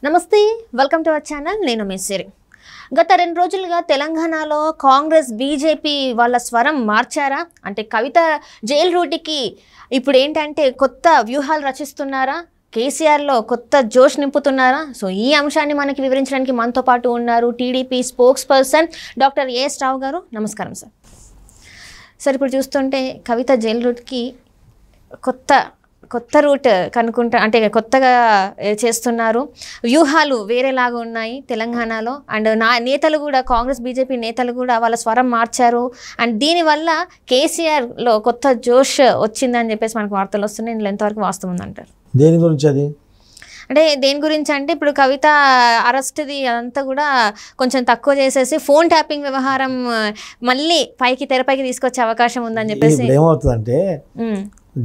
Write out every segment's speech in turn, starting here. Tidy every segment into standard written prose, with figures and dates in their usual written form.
నమస్తే welcome to our channel నేను మేసిరి గత 2 రోజులుగా తెలంగాణలో కాంగ్రెస్ బీజేపీ వాళ్ళ స్వరం మార్చారా అంటే కవిత జైల్ రూట్కి ఇప్పుడు ఏంటంటే కొత్త వ్యూహాలు రచిస్తున్నారా కేసీఆర్ లో కొత్త జోష్ నింపుతున్నారా సో ఈ అంశాన్ని మనకి వివరించడానికి మనతో పాటు ఉన్నారు TDP spokesperson doctor AS Rao garu నమస్కారం సార్ ఇప్పుడు చూస్తుంటే కవిత జైల్ రూట్కి కొత్త రూట్ కనుక్కుంటా అంటే కొత్తగా చేస్తున్నారు వ్యూహాలు వేరేలాగా ఉన్నాయి తెలంగాణలో అండ్ నేతలు కూడా కాంగ్రెస్ బీజేపీ నేతలు కూడా వాళ్ళ స్వరం మార్చారు అండ్ దీనివల్ల కేసీఆర్లో కొత్త జోష్ వచ్చిందని చెప్పేసి మనకు వార్తలు వస్తున్నాయి ఇందులో ఎంతవరకు వాస్తవం ఉందంటారు దేని గురించి అది అంటే దేని గురించి అంటే ఇప్పుడు కవిత అరెస్ట్ది అదంతా కూడా కొంచెం తక్కువ చేసేసి ఫోన్ ట్యాపింగ్ వ్యవహారం మళ్ళీ తెరపైకి తీసుకొచ్చే అవకాశం ఉందని చెప్పేసి ఏమవుతుందంటే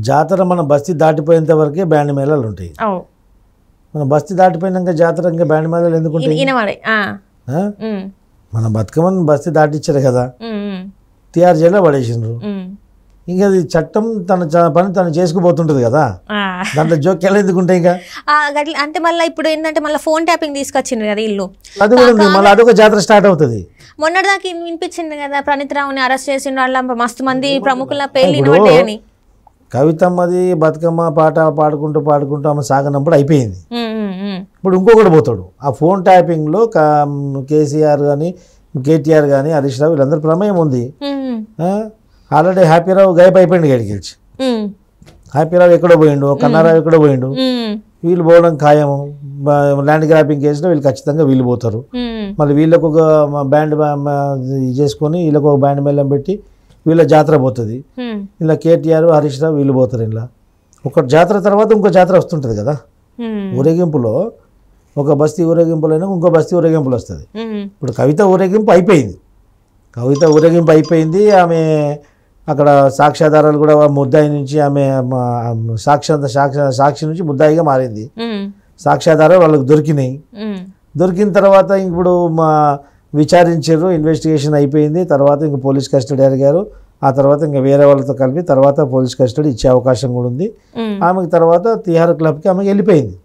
జాతర మన బస్తీ దాటిపోయేంత వరకే బ్యాండ్ మేళాలు ఉంటాయి మన బస్తీ దాటిపోయినాక జాతర ఇంకా బ్యాండ్ మేళాలు ఎందుకు మన బతుకమ్మని బస్తీ దాటిచ్చారు కదా టీఆర్ జైల్లో పడేసిండ్రు ఇంకా అది చట్టం తన పని తను చేసుకుపోతుంటది కదా దాంట్లో జోక్యాలు ఎందుకు ఉంటాయి ఇంకా అంటే మళ్ళీ ఇప్పుడు ఏంటంటే మళ్ళీ ఫోన్ ట్యాపింగ్ తీసుకొచ్చిండ్రు కదా ఇల్లు అది కూడా మళ్ళీ అదొక జాతర స్టార్ట్ అవుతుంది మొన్నటిదాకా వినిపించింది కదా ప్రణీత్ రావుని అరెస్ట్ చేసిండ్రు వాళ్ళ మస్తు మంది ప్రముఖుల పేర్లు అని కవితమ్మది బతుకమ్మ పాట పాడుకుంటూ ఆమె సాగనప్పుడు అయిపోయింది ఇప్పుడు ఇంకొకటి పోతాడు ఆ ఫోన్ ట్యాపింగ్లో కేసీఆర్ కానీ కేటీఆర్ కానీ హరీష్ రావు వీళ్ళందరూ ప్రమేయం ఉంది ఆల్రెడీ హ్యాపీరావు గైప్ అయిపోయింది గడికి గెలిచి హ్యాపీరావు ఎక్కడో పోయిండు కన్నారావు ఎక్కడో పోయిండు వీళ్ళు పోవడం ఖాయము ల్యాండ్ గ్రాపింగ్ కేసులో వీళ్ళు ఖచ్చితంగా వీళ్ళు పోతారు మళ్ళీ వీళ్ళకు ఒక బ్యాండ్ చేసుకొని వీళ్ళకు ఒక బ్యాండ్ మేళం పెట్టి వీళ్ళ జాతర పోతుంది ఇలా కేటీఆర్ హరీష్ రావు వీళ్ళు పోతారు ఇలా ఒక జాతర తర్వాత ఇంకో జాతర వస్తుంటుంది కదా ఊరేగింపులో ఒక బస్తీ ఊరేగింపులైనా ఇంకో బస్తీ ఊరేగింపులు వస్తుంది ఇప్పుడు కవిత ఊరేగింపు అయిపోయింది ఆమె అక్కడ సాక్ష్యాధారాలు కూడా ముద్దాయి నుంచి ఆమె సాక్షి నుంచి ముద్దాయిగా మారింది సాక్ష్యాధారాలు వాళ్ళకి దొరికిన తర్వాత ఇప్పుడు విచారించారు ఇన్వెస్టిగేషన్ అయిపోయింది తర్వాత ఇంకా పోలీస్ కస్టడీ అడిగారు ఆ తర్వాత ఇంకా వేరే వాళ్ళతో కలిపి తర్వాత పోలీస్ కస్టడీ ఇచ్చే అవకాశం కూడా ఉంది ఆమెకి తర్వాత తిహార్ క్లబ్కి ఆమెకి వెళ్ళిపోయింది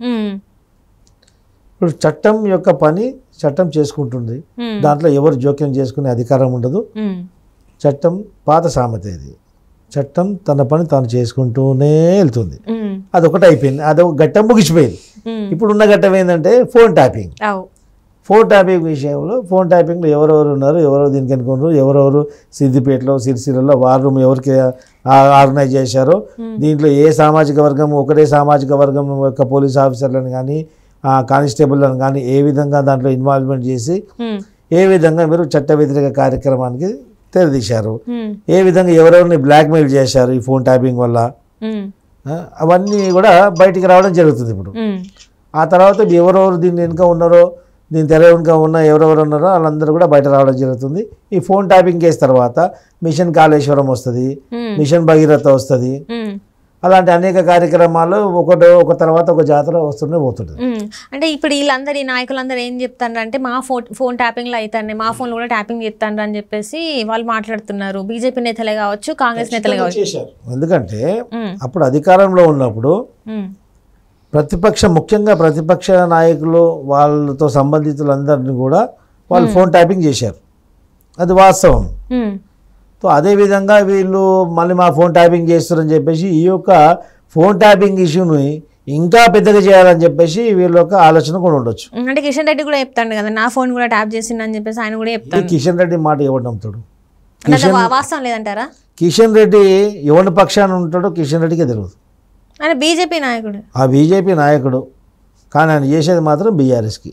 ఇప్పుడు చట్టం యొక్క పని చట్టం చేసుకుంటుంది దాంట్లో ఎవరు జోక్యం చేసుకునే అధికారం ఉండదు చట్టం పాత సామెత ఇది చట్టం తన పని తాను చేసుకుంటూనే వెళ్తుంది అదొకటి అయిపోయింది అదొక ఘట్టం ముగిసిపోయింది ఇప్పుడున్న ఘట్టం ఏంటంటే ఫోన్ ట్యాపింగ్ విషయంలో ఫోన్ ట్యాపింగ్లో ఎవరెవరు ఉన్నారు ఎవరెవరు దీనికి అనుకున్నారు ఎవరెవరు సిద్దిపేటలో సిరిసిల్లలో వార్ రూమ్ ఎవరికి ఆర్గనైజ్ చేశారో దీంట్లో ఏ సామాజిక వర్గం ఒకటే సామాజిక వర్గం యొక్క పోలీస్ ఆఫీసర్లను కానీ కానిస్టేబుల్లను కానీ ఏ విధంగా దాంట్లో ఇన్వాల్వ్మెంట్ చేసి ఏ విధంగా మీరు చట్ట వ్యతిరేక కార్యక్రమానికి తెరదీశారు ఏ విధంగా ఎవరెవరిని బ్లాక్మెయిల్ చేశారు ఈ ఫోన్ ట్యాపింగ్ వల్ల అవన్నీ కూడా బయటికి రావడం జరుగుతుంది ఇప్పుడు ఆ తర్వాత ఎవరెవరు దీన్ని వెనుక ఉన్నారో దీని తెర వెనుక ఉన్న ఎవరెవరు ఉన్నారో వాళ్ళందరూ కూడా బయట రావడం జరుగుతుంది ఈ ఫోన్ ట్యాపింగ్ కేసు తర్వాత మిషన్ కాళేశ్వరం వస్తుంది మిషన్ భగీరథ వస్తుంది అలాంటి అనేక కార్యక్రమాలు ఒక తర్వాత ఒక జాతర వస్తూనే పోతుంది అంటే ఇప్పుడు వీళ్ళందరూ ఈ నాయకులందరూ ఏం చెప్తారు అంటే మా ఫోన్ ట్యాపింగ్లో అవుతాయి మా ఫోన్ కూడా ట్యాపింగ్ చేస్తాను అని చెప్పేసి వాళ్ళు మాట్లాడుతున్నారు బీజేపీ నేతలే కావచ్చు కాంగ్రెస్ నేతలే కావచ్చు ఎందుకంటే అప్పుడు అధికారంలో ఉన్నప్పుడు ముఖ్యంగా ప్రతిపక్ష నాయకులు వాళ్ళతో సంబంధితులందరినీ కూడా వాళ్ళు ఫోన్ ట్యాపింగ్ చేశారు అది వాస్తవం సో అదేవిధంగా వీళ్ళు మళ్ళీ మా ఫోన్ ట్యాపింగ్ చేస్తారని చెప్పేసి ఈ యొక్క ఫోన్ ట్యాపింగ్ ఇష్యూని ఇంకా పెద్దగా చేయాలని చెప్పేసి వీళ్ళ యొక్క ఆలోచన కూడా ఉండొచ్చు అంటే కిషన్ రెడ్డి కూడా చెప్తాడు కదా నా ఫోన్ కూడా ట్యాప్ చేసిందని చెప్పేసి ఆయన కూడా చెప్తాడు కిషన్ రెడ్డి మాట ఎవరు నమ్ముతాడు వాస్తవం లేదంటారా కిషన్ రెడ్డి ఎవరి పక్షాన ఉంటాడో కిషన్ రెడ్డికే తెలియదు ఆయన బీజేపీ నాయకుడు బీజేపీ నాయకుడు కానీ ఆయన చేసేది మాత్రం బీఆర్ఎస్కి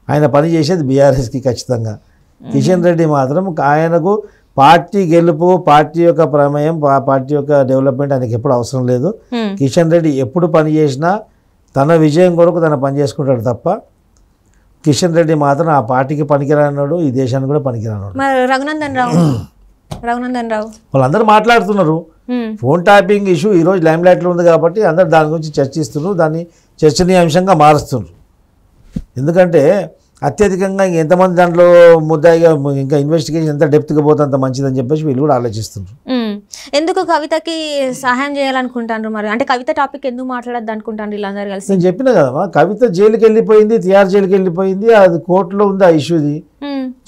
ఆయన పని చేసేది బీఆర్ఎస్కి ఖచ్చితంగా కిషన్ రెడ్డి మాత్రం ఆయనకు పార్టీ గెలుపు పార్టీ యొక్క ప్రమేయం పార్టీ యొక్క డెవలప్మెంట్ ఆయనకి ఎప్పుడు అవసరం లేదు కిషన్ రెడ్డి ఎప్పుడు పని చేసినా తన విజయం కొరకు తన పని చేసుకుంటాడు తప్ప కిషన్ రెడ్డి మాత్రం ఆ పార్టీకి పనికిరానాడు ఈ దేశానికి కూడా పనికిరానాడు రఘునందన్ రావు వాళ్ళందరూ మాట్లాడుతున్నారు ఫోన్ ట్యాపింగ్ ఇష్యూ ఈరోజు లైమ్ లైట్లో ఉంది కాబట్టి అందరు దాని గురించి చర్చిస్తున్నారు దాన్ని చర్చనీయాంశంగా మారుస్తున్నారు ఎందుకంటే అత్యధికంగా ఎంతమంది దాంట్లో ముద్దాయిగా ఇంకా ఇన్వెస్టిగేషన్ ఎంత డెప్త్గా పోతే అంత మంచిదని చెప్పేసి వీళ్ళు కూడా ఆలోచిస్తున్నారు ఎందుకు కవితకి సహాయం చేయాలనుకుంటారు మరి? అంటే కవిత టాపిక్ ఎందుకు మాట్లాడద్దు అనుకుంటారు వీళ్ళందరూ కలిసి? నేను చెప్పిన కదమ్మా, కవిత జైలుకి వెళ్ళిపోయింది, తిహార్ జైలుకి వెళ్ళిపోయింది, అది కోర్టులో ఉంది ఆ ఇష్యూది.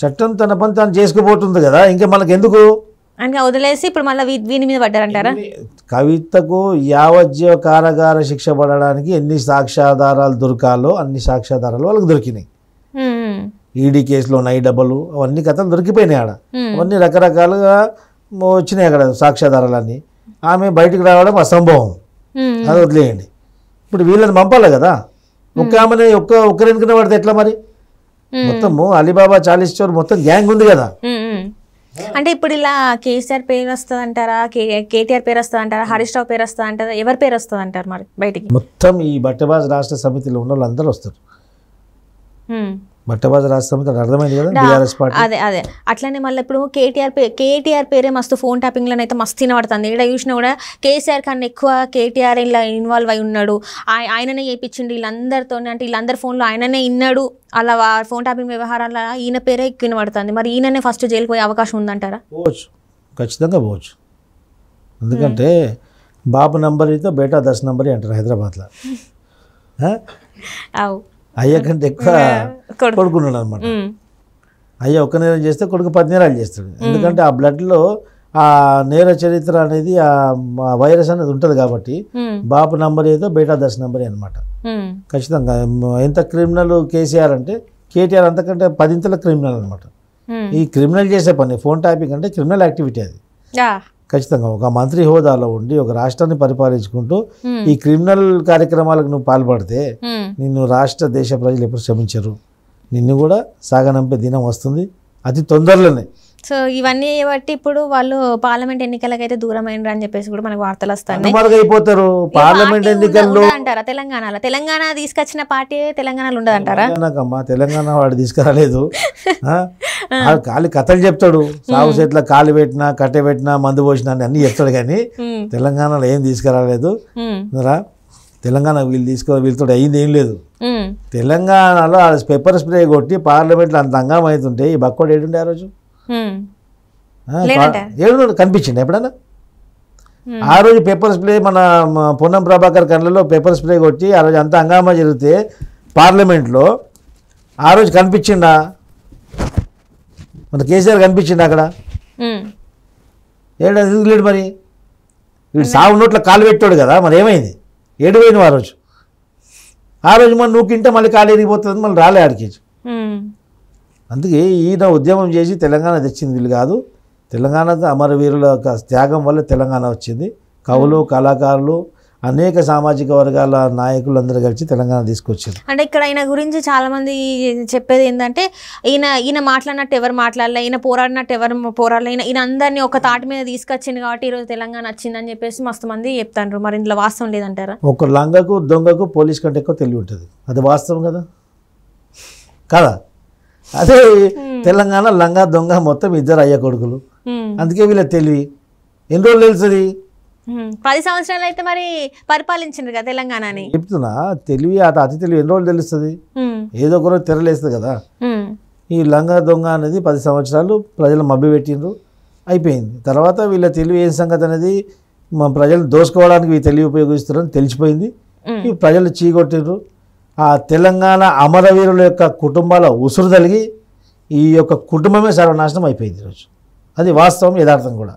చట్టం తన పని తను చేసుకుపోతుంది కదా, ఇంకా మనకు ఎందుకు అని వదిలేసి ఇప్పుడు మళ్ళీ వీని మీద పడ్డారంటారా? కవితకు యావజ్జీవ కారాగార శిక్ష పడడానికి ఎన్ని సాక్ష్యాధారాలు దొరకాలో అన్ని సాక్ష్యాధారాలు వాళ్ళకి దొరికినాయి. ఈడీ కేసులో నై డబ్బలు అవన్నీ కథలు దొరికిపోయినాయి ఆడ. అవన్నీ రకరకాలుగా వచ్చినాయి అక్కడ సాక్ష్యాధారాలన్నీ. ఆమె బయటకు రావడం అసంభవం, అది వదిలేయండి. ఇప్పుడు వీళ్ళని పంపాలి కదా, ఒక్క ఆమెను ఒక్కరెనుకునే పడితే ఎట్లా మరి? మొత్తము అలీబాబా 40 చోర్ మొత్తం గ్యాంగ్ ఉంది కదా. అంటే ఇప్పుడు ఇలా కేసీఆర్ పేరు వస్తుంది అంటారా, కేటీఆర్ పేరు వస్తుంది అంటారా, హరీష్ రావు పేరు వస్తుంది అంటారా, ఎవరి పేరు వస్తుంది అంటారు మరి బయటికి? మొత్తం ఈ బట్టబాజ్ రాష్ట్ర సమితిలో ఉన్న వాళ్ళందరూ వస్తారు. బట్టబాజ్ రాష్ట్ర సమితి అర్థమైంది కదా, బీఆర్ఎస్ పార్టీ. అదే అట్లనే మళ్ళీ ఇప్పుడు కేటీఆర్ పేరే మస్తు ఫోన్ ట్యాపింగ్లో అయితే మస్తు వినబడుతుంది. ఇక్కడ చూసినా కూడా కేసీఆర్ కన్నా ఎక్కువ కేటీఆర్ ఇలా ఇన్వాల్వ్ అయి ఉన్నాడు, ఆయననే చేయించిండు వీళ్ళందరితో, అంటే వీళ్ళందరి ఫోన్లో ఆయననే ఇన్నాడు. అలా ఫోన్ ట్యాపింగ్ వ్యవహారాల ఈయన పేరే ఎక్కువ వినబడుతుంది. మరి ఈయననే ఫస్ట్ జైలుకి పోయే అవకాశం ఉందంటారా? పోవచ్చు, ఖచ్చితంగా పోవచ్చు. ఎందుకంటే బాబు నంబర్ అయితే బేటా 10 నంబర్ అంటారు హైదరాబాద్లో. అయ్య కంటే ఎక్కువ కొడుకున్నాడు అనమాట. అయ్య ఒక్క నేరం చేస్తే కొడుకు 10 నేరాలు చేస్తాడు. ఎందుకంటే ఆ బ్లడ్లో ఆ నేర చరిత్ర అనేది ఆ వైరస్ అనేది ఉంటుంది కాబట్టి బాపు నంబర్ ఏదో బేటా 10 నంబరే అనమాట. ఖచ్చితంగా ఎంత క్రిమినల్ కేసీఆర్ అంటే కేటీఆర్ అంతకంటే 10 క్రిమినల్ అనమాట. ఈ క్రిమినల్ చేసే పని ఫోన్ ట్యాపింగ్ అంటే క్రిమినల్ యాక్టివిటీ అది. ఖచ్చితంగా ఒక మంత్రి హోదాలో ఉండి ఒక రాష్ట్రాన్ని పరిపాలించుకుంటూ ఈ క్రిమినల్ కార్యక్రమాలకు నువ్వు పాల్పడితే నిన్ను రాష్ట్ర దేశ ప్రజలు ఎప్పుడు క్షమించరు. నిన్ను కూడా సాగనంపే దినం వస్తుంది అతి తొందరలోనే. సో ఇవన్నీ బట్టి ఇప్పుడు వాళ్ళు పార్లమెంట్ ఎన్నికలకైతే దూరం అయినరు అని చెప్పేసి కూడా మనకు వార్తలు వస్తాయి. అయిపోతారు పార్లమెంట్ ఎన్నికల్లో అంటారా? తెలంగాణ తీసుకొచ్చిన పార్టీ తెలంగాణలో ఉండదంటారా? తెలంగాణ వాడు తీసుకురాలేదు. కాలి కథలు చెప్తాడు, సాగు చెట్ల కాలు పెట్టినా కట్టె పెట్టినా మందు పోసినా అన్ని చెప్తాడు, కానీ తెలంగాణలో ఏం తీసుకురాలేదు. తెలంగాణ వీళ్ళతో అయింది ఏం లేదు. తెలంగాణలో పెప్పర్ స్ప్రే కొట్టి పార్లమెంట్లో అంత హంగామా అవుతుంటే ఈ బక్కోడు ఏడుండే ఆ రోజు ఏడు కనిపించింది ఎప్పుడన్నా? ఆ రోజు పేపర్ స్ప్రే మన పొన్నం ప్రభాకర్ కళ్ళలో పేపర్ స్ప్రే కొట్టి ఆ రోజు అంత హంగామా జరిగితే పార్లమెంట్లో ఆ రోజు కనిపించిండా? మన కేసీఆర్ కనిపించిండు అక్కడ? ఏడు మరి వీడు సాగు నోట్లో కాలు పెట్టాడు కదా, మరి ఏమైంది? ఏడు పోయిన ఆ రోజు మరి నువ్వు తింటే మళ్ళీ కాలు ఎరిగిపోతుంది, మళ్ళీ రాలే ఆడికి. అందుకే ఈయన ఉద్యమం చేసి తెలంగాణ తెచ్చింది వీళ్ళు కాదు. తెలంగాణకు అమరవీరుల త్యాగం వల్ల తెలంగాణ వచ్చింది. కవులు, కళాకారులు, అనేక సామాజిక వర్గాల నాయకులు అందరూ కలిసి తెలంగాణ తీసుకొచ్చారు. అంటే ఇక్కడ ఆయన గురించి చాలా మంది చెప్పేది ఏంటంటే ఈయన మాట్లాడినట్టు ఎవరు మాట్లాడలే, ఈయన పోరాడినట్టు ఎవరు పోరాడలే, ఈయన అందరినీ ఒక తాటి మీద తీసుకొచ్చింది కాబట్టి ఈరోజు తెలంగాణ వచ్చిందని చెప్పేసి మస్తు మంది చెప్తారు. మరి ఇందులో వాస్తవం లేదంటారా? ఒక లంగకు దొంగకు పోలీస్ కంటే ఎక్కువ తెలివి ఉంటుంది, అది వాస్తవం కదా కదా. అదే తెలంగాణ లంగా దొంగ మొత్తం ఇద్దరు అయ్య కొడుకులు, అందుకే వీళ్ళ తెలివి. ఎన్ని రోజులు తెలుస్తుంది? 10 సంవత్సరాలు అయితే మరి పరిపాలించింది కదా తెలంగాణని. చెప్తున్నా తెలివి అతి తెలివి ఎన్ని రోజులు తెలుస్తుంది? ఏదో ఒక రోజు తెరలేస్తుంది కదా. ఈ లంగా దొంగ అనేది 10 సంవత్సరాలు ప్రజలు మభ్య పెట్టిండ్రు, అయిపోయింది. తర్వాత వీళ్ళ తెలివి ఏం సంగతి అనేది మా ప్రజలు దోసుకోవడానికి ఈ తెలివి ఉపయోగిస్తున్నారని తెలిసిపోయింది. ఈ ప్రజలు చీకొట్టిండ్రు. ఆ తెలంగాణ అమరవీరుల యొక్క కుటుంబాల ఉసురు తలిగి ఈ యొక్క కుటుంబమే సర్వనాశనం అయిపోయింది ఈరోజు. అది వాస్తవం, యథార్థం కూడా.